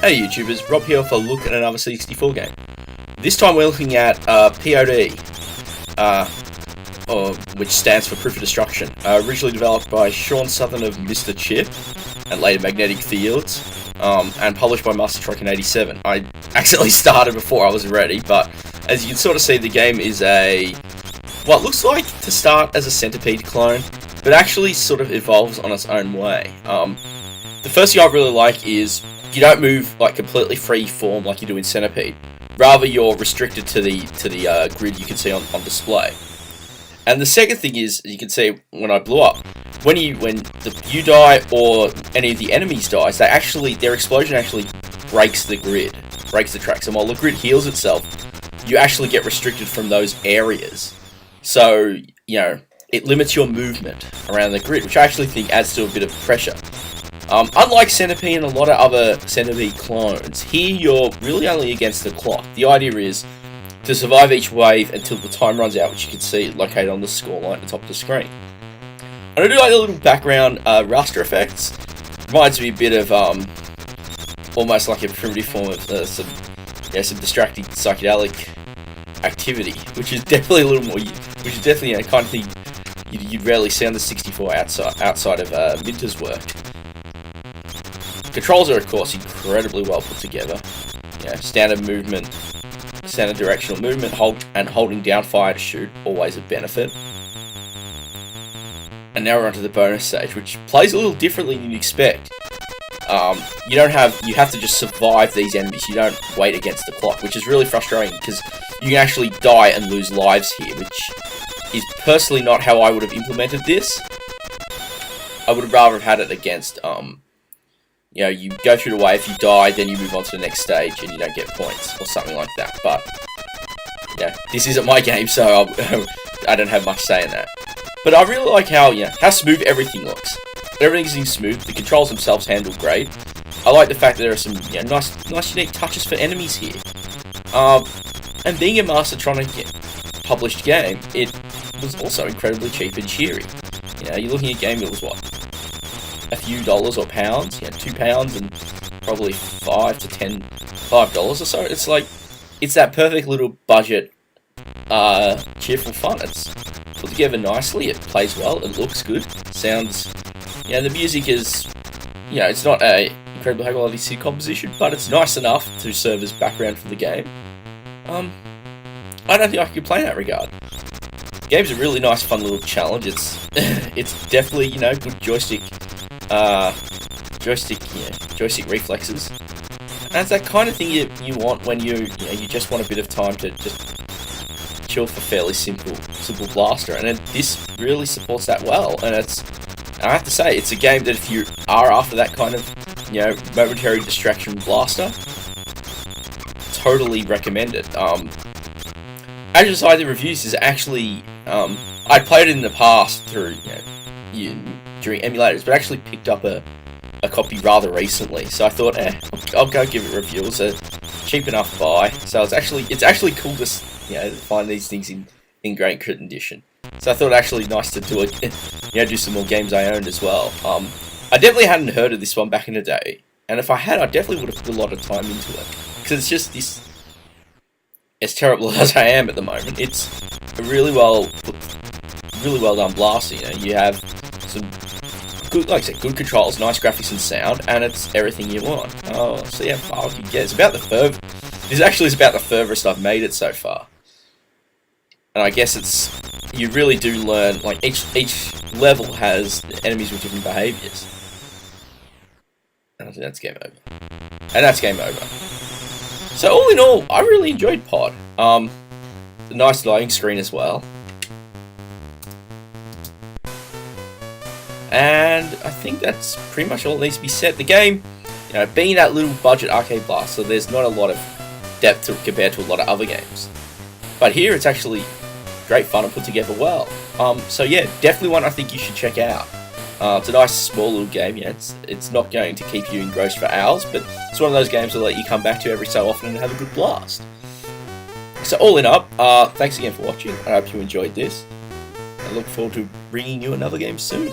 Hey YouTubers, Rob here for a look at another C64 game. This time we're looking at P.O.D, which stands for Proof of Destruction. Originally developed by Shaun Southern of Mr. Chip and later Magnetic Fields, and published by Mastertronic in '87. I accidentally started before I was ready, but as you can sort of see, the game is what looks like to start as a Centipede clone, but actually sort of evolves on its own way. The first thing I really like is you don't move like completely free form like you do in Centipede. Rather, you're restricted to the grid you can see on display. And the second thing is, you can see when I blew up, when you die or any of the enemies dies, their explosion actually breaks the grid, breaks the tracks. And while the grid heals itself, you actually get restricted from those areas. So it limits your movement around the grid, which I actually think adds to a bit of pressure. Unlike Centipede and a lot of other Centipede clones, here you're really only against the clock. The idea is to survive each wave until the time runs out, which you can see located on the scoreline at the top of the screen. And I do like the little background raster effects. Reminds me a bit of almost like a primitive form of some distracting psychedelic activity, which is definitely a little more, which is definitely a kind of thing you'd rarely see on the 64 outside of Minter's work. Controls are, of course, incredibly well put together. Standard movement, standard directional movement, holding down fire to shoot, always a benefit. And now we're onto the bonus stage, which plays a little differently than you'd expect. You have to just survive these enemies. You don't wait against the clock, which is really frustrating because you can actually die and lose lives here, which is personally not how I would have implemented this. I would have rather have had it against you go through the wave, you die, then you move on to the next stage and you don't get points, or something like that. But, this isn't my game, so I don't have much say in that. But I really like how smooth everything looks. Everything's smooth, the controls themselves handle great. I like the fact that there are some nice unique touches for enemies here. And being a Mastertronic published game, it was also incredibly cheap and cheery. You're looking at a game that was a few dollars or pounds, £2 and probably $5 or so. It's that perfect little budget, cheerful fun. It's put together nicely, it plays well, it looks good, sounds, the music is, it's not a incredibly high quality synth composition, but it's nice enough to serve as background for the game. I don't think I can complain in that regard. The game's a really nice, fun little challenge. It's definitely, good joystick reflexes, and it's that kind of thing you want when you just want a bit of time to just chill for fairly simple blaster, and this really supports that well. And I have to say, it's a game that if you are after that kind of momentary distraction blaster, totally recommend it. As aside, the reviews is actually I'd played it in the past through during emulators, but actually picked up a copy rather recently, so I thought, I'll go give it a review. It's a cheap enough buy, so it's actually cool to find these things in great condition. So I thought actually nice to do do some more games I owned as well. I definitely hadn't heard of this one back in the day, and if I had, I definitely would have put a lot of time into it, because it's just this. As terrible as I am at the moment, it's a really well done blaster. You have some good, like I said, good controls, nice graphics and sound, and it's everything you want. So yeah, it's about the furthest. This actually is about the furthest I've made it so far. And I guess you really do learn, like each level has enemies with different behaviours. And that's game over. And that's game over. So all in all, I really enjoyed P.O.D. The nice loading screen as well. And I think that's pretty much all that needs to be said. The game, being that little budget arcade blaster, there's not a lot of depth compared to a lot of other games. But here it's actually great fun and put together well. So yeah, definitely one I think you should check out. It's a nice small little game. It's not going to keep you engrossed for hours, but it's one of those games that'll let you come back to every so often and have a good blast. So all in up, thanks again for watching. I hope you enjoyed this. I look forward to bringing you another game soon.